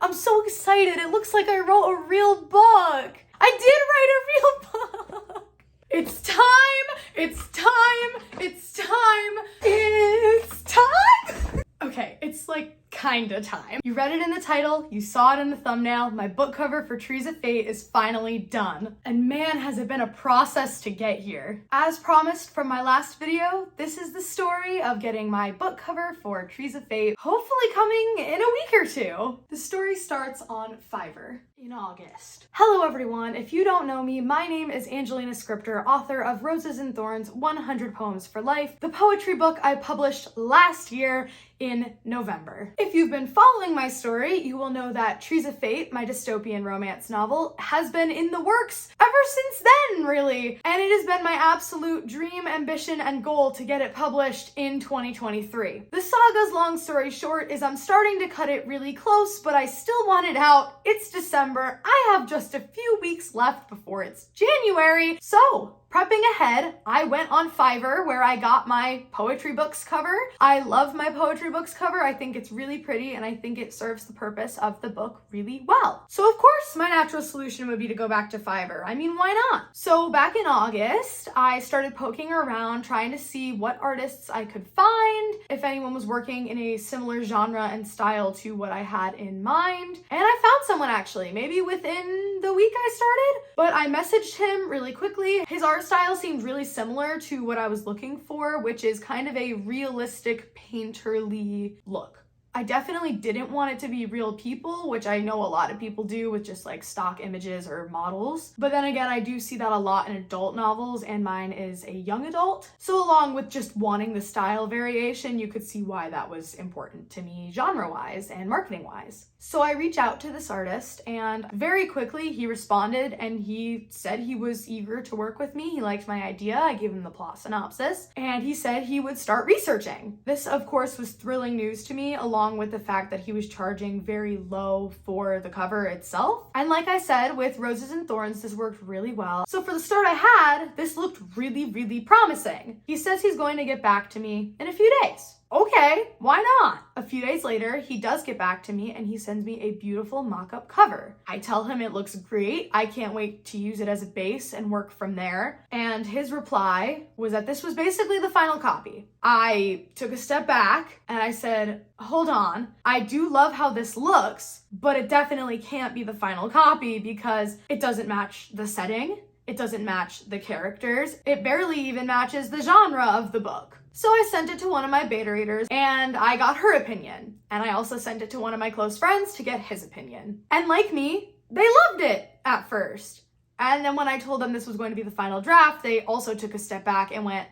I'm so excited. It looks like I wrote a real book. I did write a real book. It's time. It's time. It's time. It's time. Okay, it's like kinda time. You read it in the title, you saw it in the thumbnail, my book cover for Trees of Fate is finally done. And man, has it been a process to get here. As promised from my last video, this is the story of getting my book cover for Trees of Fate, hopefully coming in a week or two. The story starts on Fiverr in August. Hello everyone, if you don't know me, my name is Angelina Scriptor, author of Roses and Thorns 100 Poems for Life, the poetry book I published last year in November. If you've been following my story, you will know that Trees of Fate, my dystopian romance novel, has been in the works ever since then, really. And it has been my absolute dream, ambition, and goal to get it published in 2023. The saga's long story short is I'm starting to cut it really close, but I still want it out. It's December. I have just a few weeks left before it's January. So, prepping ahead, I went on Fiverr where I got my poetry books cover. I love my poetry books cover. I think it's really pretty and I think it serves the purpose of the book really well. So of course, my natural solution would be to go back to Fiverr. I mean, why not? So back in August, I started poking around trying to see what artists I could find, if anyone was working in a similar genre and style to what I had in mind. And I found someone actually, maybe within the week I started, but I messaged him really quickly. His art style seemed really similar to what I was looking for, which is kind of a realistic painterly look. I definitely didn't want it to be real people, which I know a lot of people do with just like stock images or models. But then again, I do see that a lot in adult novels and mine is a young adult. So along with just wanting the style variation, you could see why that was important to me genre-wise and marketing-wise. So I reached out to this artist and very quickly he responded and he said he was eager to work with me. He liked my idea. I gave him the plot synopsis and he said he would start researching. This of course was thrilling news to me, along with the fact that he was charging very low for the cover itself. And like I said, with Roses and Thorns, this worked really well. So for the start I had, this looked really, really promising. He says he's going to get back to me in a few days. Okay, why not? A few days later, he does get back to me and he sends me a beautiful mock-up cover. I tell him it looks great. I can't wait to use it as a base and work from there. And his reply was that this was basically the final copy. I took a step back and I said, hold on, I do love how this looks, but it definitely can't be the final copy because it doesn't match the setting. It doesn't match the characters. It barely even matches the genre of the book. So I sent it to one of my beta readers and I got her opinion. And I also sent it to one of my close friends to get his opinion. And like me, they loved it at first. And then when I told them this was going to be the final draft, they also took a step back and went,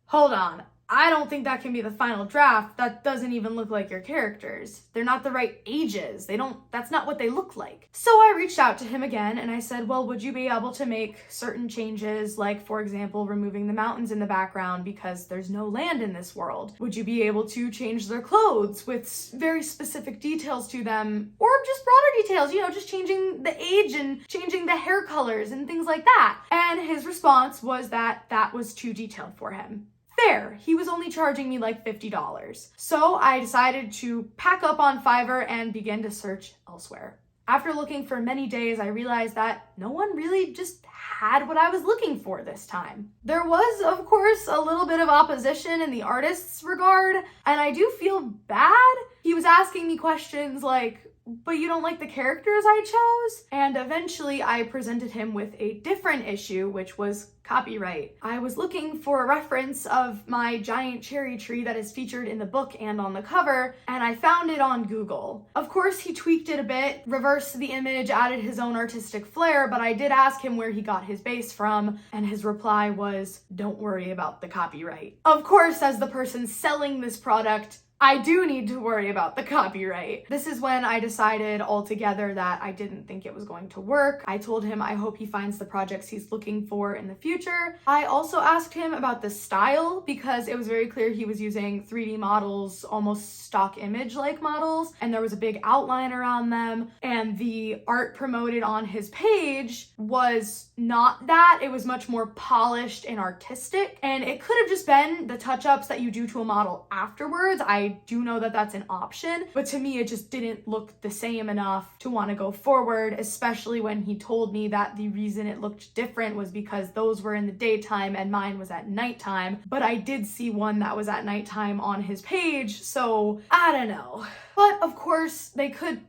hold on, I don't think that can be the final draft. That doesn't even look like your characters. They're not the right ages. That's not what they look like. So I reached out to him again and I said, well, would you be able to make certain changes? Like for example, removing the mountains in the background because there's no land in this world. Would you be able to change their clothes with very specific details to them or just broader details, just changing the age and changing the hair colors and things like that. And his response was that that was too detailed for him. Fair. He was only charging me like $50. So I decided to pack up on Fiverr and begin to search elsewhere. After looking for many days, I realized that no one really just had what I was looking for this time. There was, of course, a little bit of opposition in the artist's regard, and I do feel bad. He was asking me questions like, but you don't like the characters I chose? And eventually I presented him with a different issue, which was copyright. I was looking for a reference of my giant cherry tree that is featured in the book and on the cover, and I found it on Google. Of course, he tweaked it a bit, reversed the image, added his own artistic flair, but I did ask him where he got his base from, and his reply was, don't worry about the copyright. Of course, as the person selling this product, I do need to worry about the copyright. This is when I decided altogether that I didn't think it was going to work. I told him I hope he finds the projects he's looking for in the future. I also asked him about the style because it was very clear he was using 3D models, almost stock image-like models, and there was a big outline around them, and the art promoted on his page was not that. It was much more polished and artistic, and it could have just been the touch-ups that you do to a model afterwards. I I do know that that's an option, but to me, it just didn't look the same enough to want to go forward, especially when he told me that the reason it looked different was because those were in the daytime and mine was at nighttime. But I did see one that was at nighttime on his page, so I don't know. But of course, they could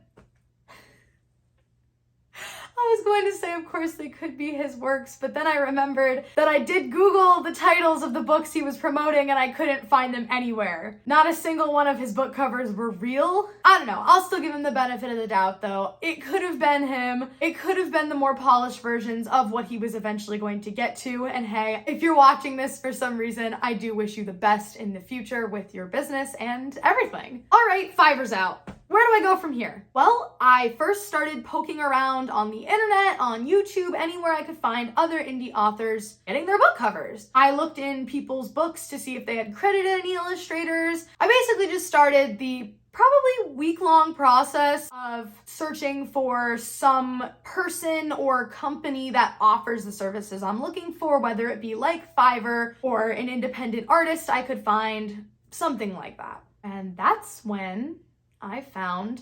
I was going to say, of course, they could be his works, but then I remembered that I did Google the titles of the books he was promoting and I couldn't find them anywhere. Not a single one of his book covers were real. I don't know. I'll still give him the benefit of the doubt, though. It could have been him. It could have been the more polished versions of what he was eventually going to get to. And hey, if you're watching this for some reason, I do wish you the best in the future with your business and everything. All right, Fiverr's out. Where do I go from here? Well, I first started poking around on the internet, on YouTube, anywhere I could find other indie authors getting their book covers. I looked in people's books to see if they had credited any illustrators. I basically just started the probably week-long process of searching for some person or company that offers the services I'm looking for, whether it be like Fiverr or an independent artist I could find, something like that. And that's when I found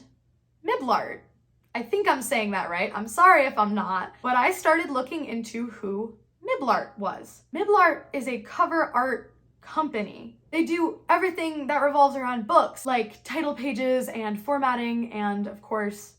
MiblArt. I think I'm saying that right. I'm sorry if I'm not, but I started looking into who MiblArt was. MiblArt is a cover art company. They do everything that revolves around books, like title pages and formatting and, of course,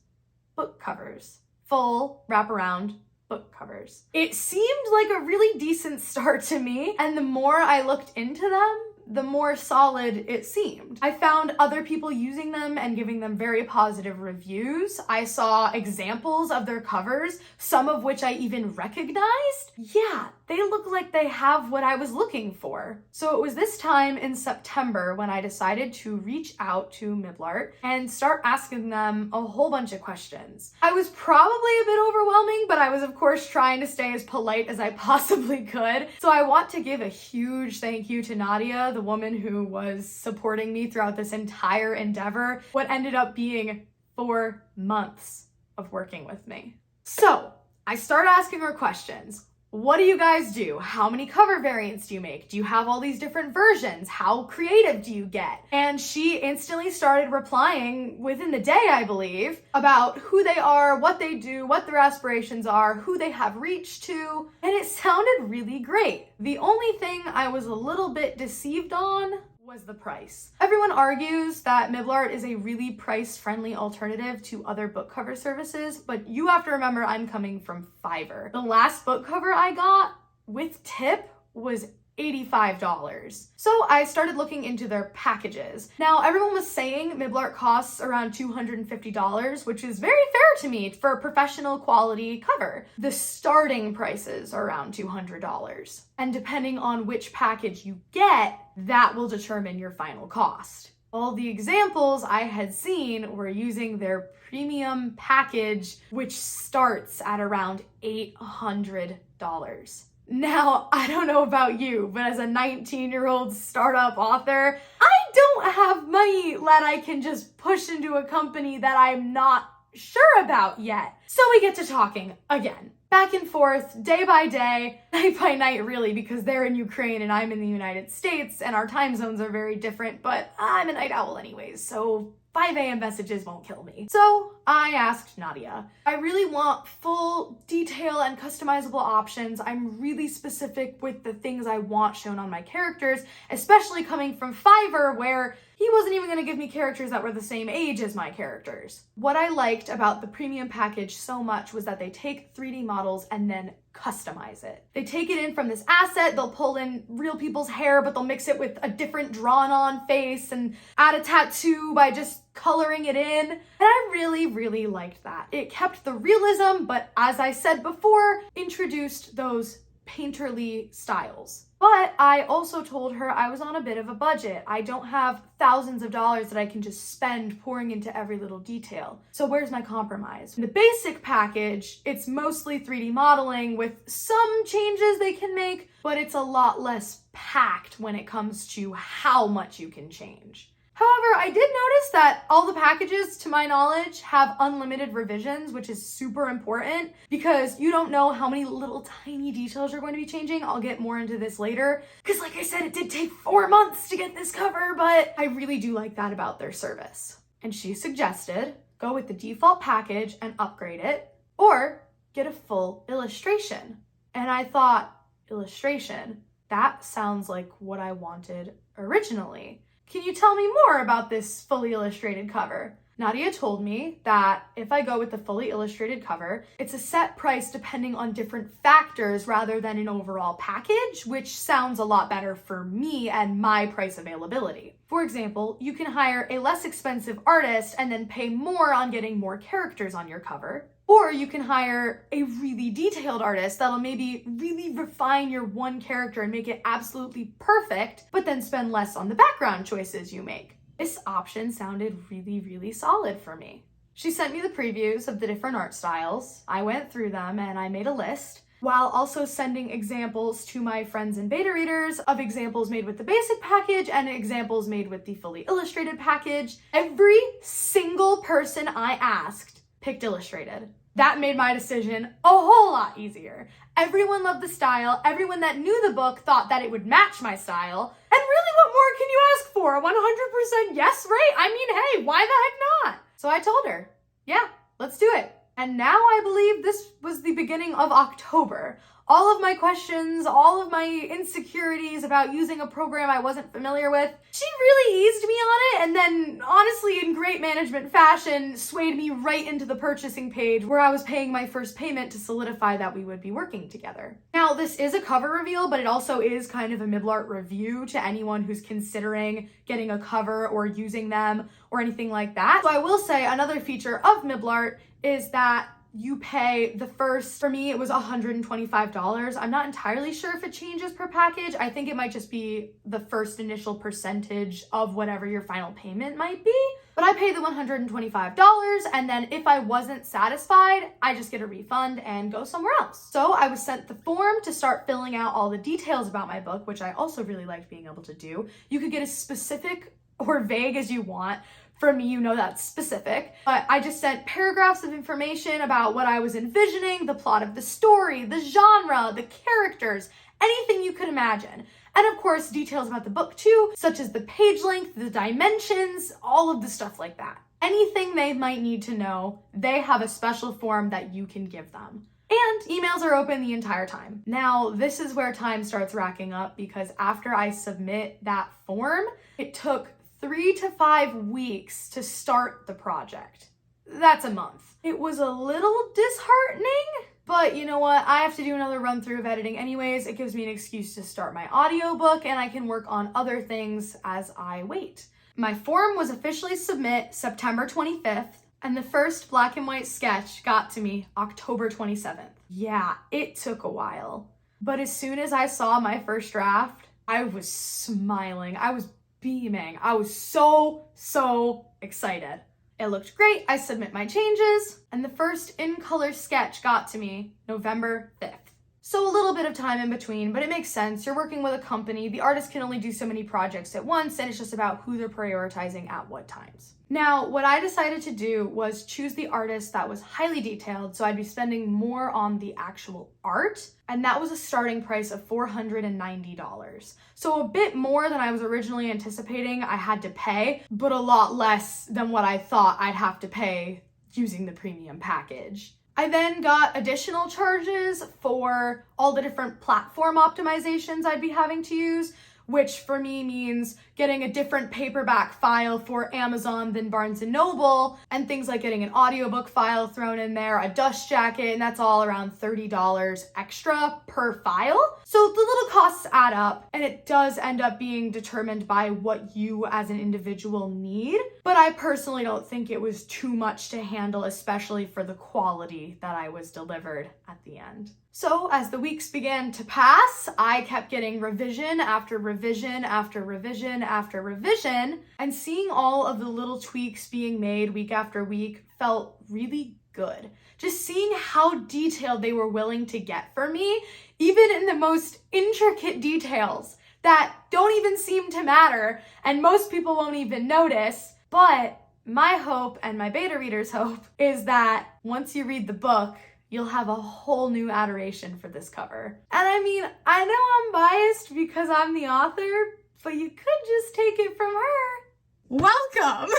book covers. Full wraparound book covers. It seemed like a really decent start to me, and the more I looked into them, the more solid it seemed. I found other people using them and giving them very positive reviews. I saw examples of their covers, some of which I even recognized. Yeah, they look like they have what I was looking for. So it was this time in September when I decided to reach out to MiblArt and start asking them a whole bunch of questions. I was probably a bit overwhelming, but I was of course trying to stay as polite as I possibly could. So I want to give a huge thank you to Nadia, the woman who was supporting me throughout this entire endeavor, what ended up being 4 months of working with me. So I started asking her questions. What do you guys do? How many cover variants do you make? Do you have all these different versions? How creative do you get? And she instantly started replying within the day, I believe, about who they are, what they do, what their aspirations are, who they have reached to, and it sounded really great. The only thing I was a little bit deceived on was the price. Everyone argues that MiblArt is a really price-friendly alternative to other book cover services, but you have to remember I'm coming from Fiverr. The last book cover I got with tip was $85. So I started looking into their packages. Now, everyone was saying MiblArt costs around $250, which is very fair to me for a professional quality cover. The starting prices are around $200. And depending on which package you get, that will determine your final cost. All the examples I had seen were using their premium package, which starts at around $800. Now, I don't know about you, but as a 19-year-old startup author, I don't have money that I can just push into a company that I'm not sure about yet. So we get to talking again. Back and forth, day by day, night by night really, because they're in Ukraine and I'm in the United States and our time zones are very different, but I'm a night owl anyways, so 5 a.m. messages won't kill me. So I asked Nadia, I really want full detail and customizable options. I'm really specific with the things I want shown on my characters, especially coming from Fiverr where he wasn't even gonna give me characters that were the same age as my characters. What I liked about the premium package so much was that they take 3D models and then customize it. They take it in from this asset, they'll pull in real people's hair, but they'll mix it with a different drawn on face and add a tattoo by just coloring it in. And I really, really liked that. It kept the realism, but as I said before, introduced those painterly styles. But I also told her I was on a bit of a budget. I don't have thousands of dollars that I can just spend pouring into every little detail. So where's my compromise? In the basic package, it's mostly 3D modeling with some changes they can make, but it's a lot less packed when it comes to how much you can change. However, I did notice that all the packages, to my knowledge, have unlimited revisions, which is super important because you don't know how many little tiny details you're going to be changing. I'll get more into this later because, like I said, it did take 4 months to get this cover, but I really do like that about their service. And she suggested go with the default package and upgrade it, or get a full illustration. And I thought, illustration? That sounds like what I wanted originally. Can you tell me more about this fully illustrated cover? Nadia told me that if I go with the fully illustrated cover, it's a set price depending on different factors rather than an overall package, which sounds a lot better for me and my price availability. For example, you can hire a less expensive artist and then pay more on getting more characters on your cover. Or you can hire a really detailed artist that'll maybe really refine your one character and make it absolutely perfect, but then spend less on the background choices you make. This option sounded really, really solid for me. She sent me the previews of the different art styles. I went through them and I made a list, while also sending examples to my friends and beta readers of examples made with the basic package and examples made with the fully illustrated package. Every single person I asked picked illustrated. That made my decision a whole lot easier. Everyone loved the style. Everyone that knew the book thought that it would match my style. And really, what more can you ask for? 100% yes, right? I mean, hey, why the heck not? So I told her, yeah, let's do it. And now I believe this was the beginning of October. All of my questions, all of my insecurities about using a program I wasn't familiar with, she really eased me on it, and then honestly, in great management fashion, swayed me right into the purchasing page where I was paying my first payment to solidify that we would be working together. Now, this is a cover reveal, but it also is kind of a MiblArt review to anyone who's considering getting a cover or using them or anything like that. So I will say another feature of MiblArt is that you pay the first, for me, it was $125. I'm not entirely sure if it changes per package. I think it might just be the first initial percentage of whatever your final payment might be. But I pay the $125, and then if I wasn't satisfied, I just get a refund and go somewhere else. So I was sent the form to start filling out all the details about my book, which I also really liked being able to do. You could get as specific or vague as you want. For me, you know that's specific, but I just sent paragraphs of information about what I was envisioning, the plot of the story, the genre, the characters, anything you could imagine. And of course, details about the book too, such as the page length, the dimensions, all of the stuff like that. Anything they might need to know, they have a special form that you can give them. And emails are open the entire time. Now, this is where time starts racking up because after I submit that form, it took 3 to 5 weeks to start the project. That's a month. It was a little disheartening, but you know what? I have to do another run through of editing anyways. It gives me an excuse to start my audiobook and I can work on other things as I wait. My form was officially submit September 25th, and the first black and white sketch got to me October 27th. Yeah, it took a while. But as soon as I saw my first draft, I was smiling. I was beaming. I was so excited. It looked great. I submit my changes, and the first in-color sketch got to me November 5th. So a little bit of time in between, but it makes sense. You're working with a company. The artist can only do so many projects at once, and it's just about who they're prioritizing at what times. Now, what I decided to do was choose the artist that was highly detailed, so I'd be spending more on the actual art, and that was a starting price of $490. So a bit more than I was originally anticipating I had to pay, but a lot less than what I thought I'd have to pay using the premium package. I then got additional charges for all the different platform optimizations I'd be having to use, which for me means getting a different paperback file for Amazon than Barnes & Noble, and things like getting an audiobook file thrown in there, a dust jacket, and that's all around $30 extra per file. So the little costs add up, and it does end up being determined by what you as an individual need, but I personally don't think it was too much to handle, especially for the quality that I was delivered at the end. So as the weeks began to pass, I kept getting revision after revision after revision after revision, and seeing all of the little tweaks being made week after week felt really good. Just seeing how detailed they were willing to get for me, even in the most intricate details. that don't even seem to matter and most people won't even notice. But my hope and my beta reader's hope is that once you read the book, you'll have a whole new adoration for this cover. And I mean, I know I'm biased because I'm the author, but you could just take it from her. Welcome!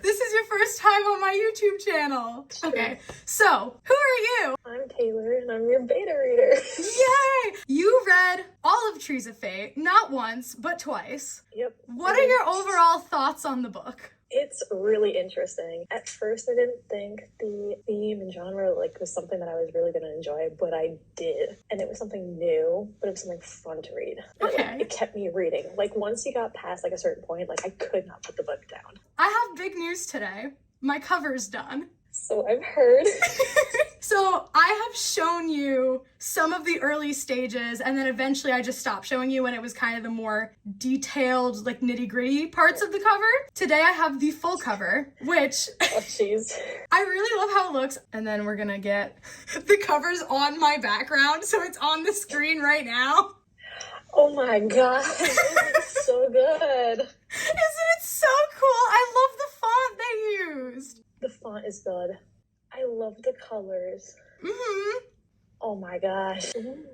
This is your first time on my YouTube channel. Okay, so who are you? I'm Taylor and I'm your beta reader. Yay! You read all of Trees of Fate, not once, but twice. Yep. What are your overall thoughts on the book? It's really interesting. At first I didn't think the theme and genre was something that I was really gonna enjoy, but I did. And it was something new, but it was something fun to read. And it kept me reading. Once you got past a certain point, I could not put the book down. I have big news today. My cover's done. So I've heard. So I have shown you some of the early stages, and then eventually I just stopped showing you when it was kind of the more detailed, nitty-gritty parts of the cover. Today I have the full cover, which Oh jeez. I really love how it looks. And then we're gonna get the covers on my background, so it's on the screen right now. Oh my god, it looks so good. Isn't it so cool? I love the font they used. The font is good. I love the colors. Mm-hmm. Oh my gosh. Ooh.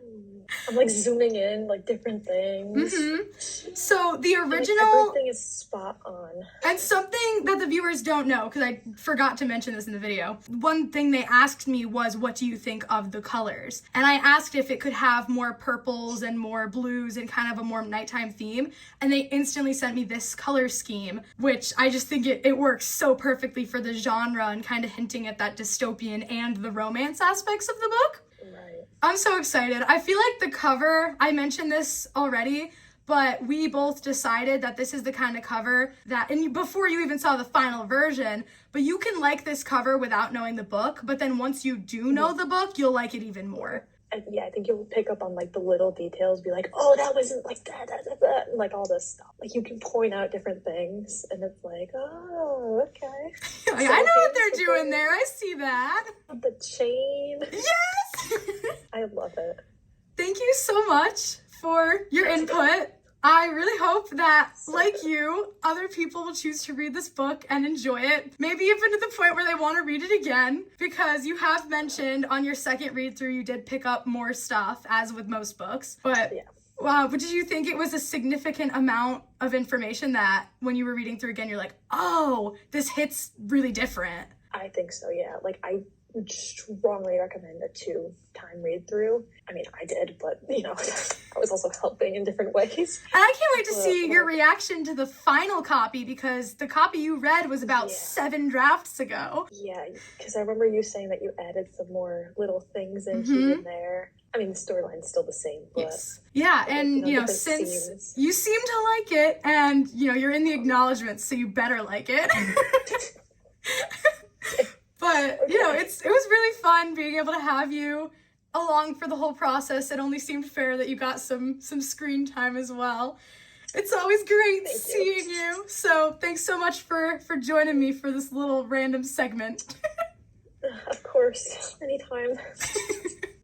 I'm zooming in different things. Mm-hmm. So the original, everything is spot on. And something that the viewers don't know, because I forgot to mention this in the video, one thing they asked me was, what do you think of the colors? And I asked if it could have more purples and more blues and kind of a more nighttime theme, and they instantly sent me this color scheme, which I just think it works so perfectly for the genre and kind of hinting at that dystopian and the romance aspects of the book. Right. I'm so excited. I feel like the cover, I mentioned this already, but we both decided that this is the kind of cover that, and before you even saw the final version, but you can like this cover without knowing the book, but then once you do know the book, you'll like it even more. And yeah, I think you'll pick up on the little details, be like, oh, that wasn't that, and all this stuff. You can point out different things, and it's oh, okay. I know what they're doing there. I see that. The chain. Yes! I love it. Thank you so much for your input. I really hope that, like you, other people will choose to read this book and enjoy it. Maybe even to the point where they want to read it again, because you have mentioned on your second read through you did pick up more stuff, as with most books. But wow, but did you think it was a significant amount of information that when you were reading through again, you're like, oh, this hits really different? I think so, yeah. I would strongly recommend a 2-time read through. I mean, I did, but I was also helping in different ways. And I can't wait to see your reaction to the final copy, because the copy you read was about 7 drafts ago. Yeah, because I remember you saying that you added some more little things into in there. I mean, the storyline's still the same, but yes. Yeah, and since scenes. You seem to like it, and you're in the acknowledgements, so you better like it. But it was really fun being able to have you along for the whole process. It only seemed fair that you got some screen time as well. It's always great seeing you. So thanks so much for joining me for this little random segment. Of course, anytime.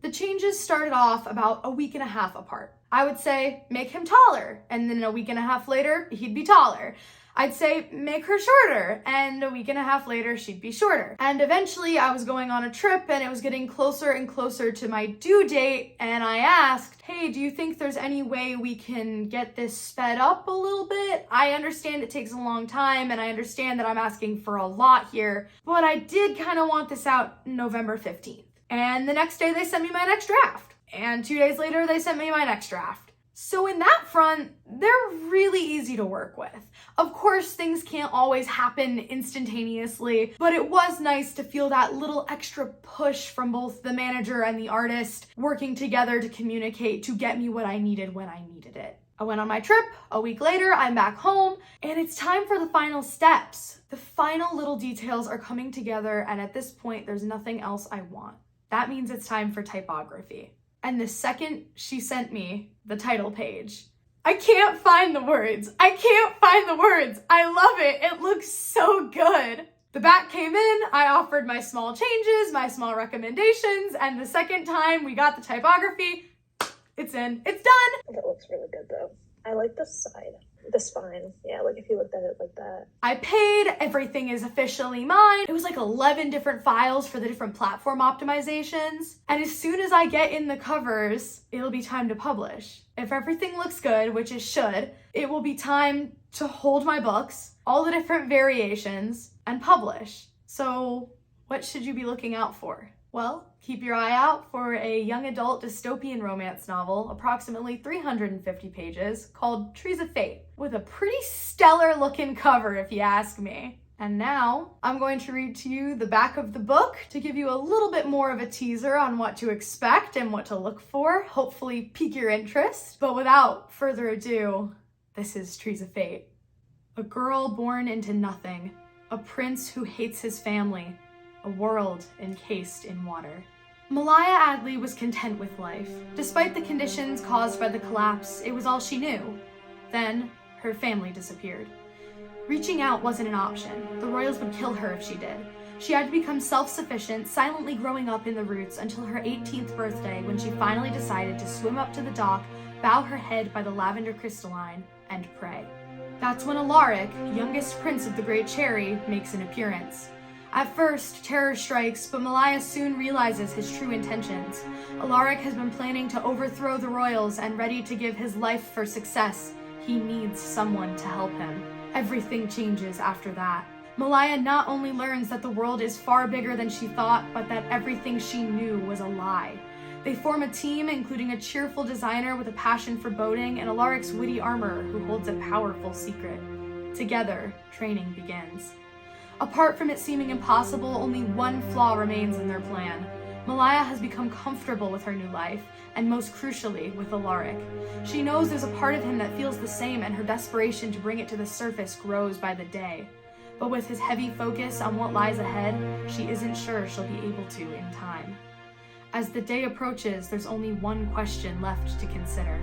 The changes started off about a week and a half apart. I would say make him taller, and then a week and a half later, he'd be taller. I'd say make her shorter, and a week and a half later, she'd be shorter. And eventually I was going on a trip and it was getting closer and closer to my due date, and I asked, hey, do you think there's any way we can get this sped up a little bit? I understand it takes a long time, and I understand that I'm asking for a lot here, but I did kind of want this out November 15th. And the next day they sent me my next draft. And 2 days later, they sent me my next draft. So in that front, they're really easy to work with. Of course, things can't always happen instantaneously, but it was nice to feel that little extra push from both the manager and the artist working together to communicate to get me what I needed when I needed it. I went on my trip. A week later, I'm back home, and it's time for the final steps. The final little details are coming together, and at this point, there's nothing else I want. That means it's time for typography. And the second she sent me the title page, I can't find the words. I can't find the words. I love it. It looks so good. The back came in, I offered my small changes, my small recommendations, and the second time we got the typography, it's in. It's done. That looks really good though. I like the side. The spine. Yeah, like if you looked at it like that. I paid, everything is officially mine. It was like 11 different files for the different platform optimizations. And as soon as I get in the covers, it'll be time to publish. If everything looks good, which it should, it will be time to hold my books, all the different variations, and publish. So what should you be looking out for? Well, keep your eye out for a young adult dystopian romance novel, approximately 350 pages, called Trees of Fate, with a pretty stellar looking cover if you ask me. And now, I'm going to read to you the back of the book to give you a little bit more of a teaser on what to expect and what to look for, hopefully pique your interest. But without further ado, this is Trees of Fate. A girl born into nothing, a prince who hates his family, a world encased in water. Malaya Adley was content with life. Despite the conditions caused by the collapse, it was all she knew. Then, her family disappeared. Reaching out wasn't an option. The royals would kill her if she did. She had to become self-sufficient, silently growing up in the roots until her 18th birthday, when she finally decided to swim up to the dock, bow her head by the lavender crystalline, and pray. That's when Alaric, youngest prince of the Great Cherry, makes an appearance. At first, terror strikes, but Malaya soon realizes his true intentions. Alaric has been planning to overthrow the royals and ready to give his life for success. He needs someone to help him. Everything changes after that. Malaya not only learns that the world is far bigger than she thought, but that everything she knew was a lie. They form a team, including a cheerful designer with a passion for boating and Alaric's witty armor who holds a powerful secret. Together, training begins. Apart from it seeming impossible, only one flaw remains in their plan. Malaya has become comfortable with her new life, and most crucially, with Alaric. She knows there's a part of him that feels the same, and her desperation to bring it to the surface grows by the day. But with his heavy focus on what lies ahead, she isn't sure she'll be able to in time. As the day approaches, there's only one question left to consider.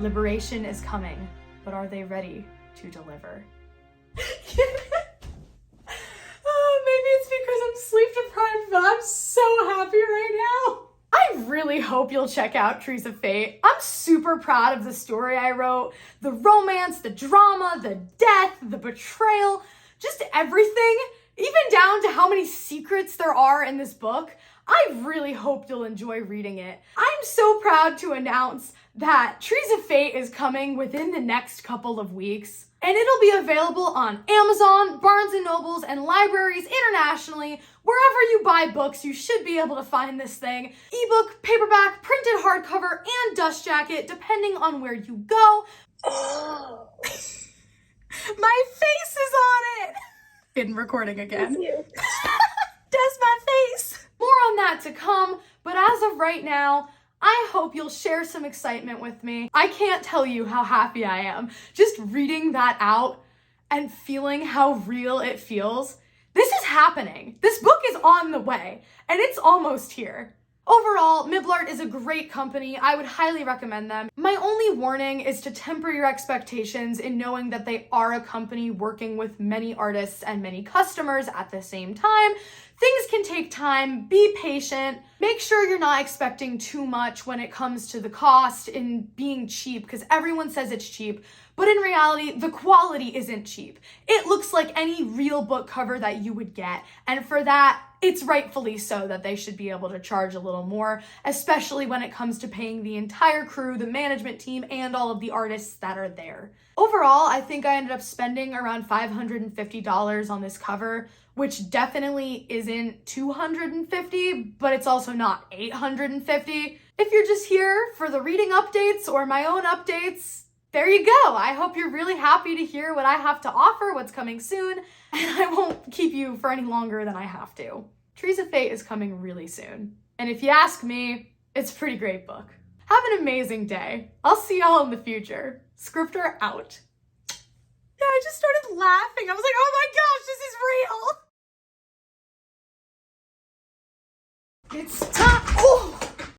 Liberation is coming, but are they ready to deliver? Maybe it's because I'm sleep deprived, but I'm so happy right now. I really hope you'll check out Trees of Fate. I'm super proud of the story I wrote. The romance, the drama, the death, the betrayal, just everything, even down to how many secrets there are in this book. I really hope you'll enjoy reading it. I'm so proud to announce that Trees of Fate is coming within the next couple of weeks. And it'll be available on Amazon, Barnes & Nobles, and libraries internationally. Wherever you buy books, you should be able to find this thing. Ebook, paperback, printed hardcover, and dust jacket, depending on where you go. Oh. My face is on it! Been recording again. That's my face. More on that to come, but as of right now, I hope you'll share some excitement with me. I can't tell you how happy I am just reading that out and feeling how real it feels. This is happening. This book is on the way, and it's almost here. Overall, MiblArt is a great company. I would highly recommend them. My only warning is to temper your expectations in knowing that they are a company working with many artists and many customers at the same time. Things can take time. Be patient. Make sure you're not expecting too much when it comes to the cost in being cheap, because everyone says it's cheap, but in reality, the quality isn't cheap. It looks like any real book cover that you would get, and for that, it's rightfully so that they should be able to charge a little more, especially when it comes to paying the entire crew, the management team, and all of the artists that are there. Overall, I think I ended up spending around $550 on this cover, which definitely isn't $250, but it's also not $850. If you're just here for the reading updates or my own updates, there you go. I hope you're really happy to hear what I have to offer, what's coming soon, and I won't keep you for any longer than I have to. Trees of Fate is coming really soon. And if you ask me, it's a pretty great book. Have an amazing day. I'll see y'all in the future. Scriptor out. Yeah, I just started laughing. I was like, oh my gosh, this is real. It's time.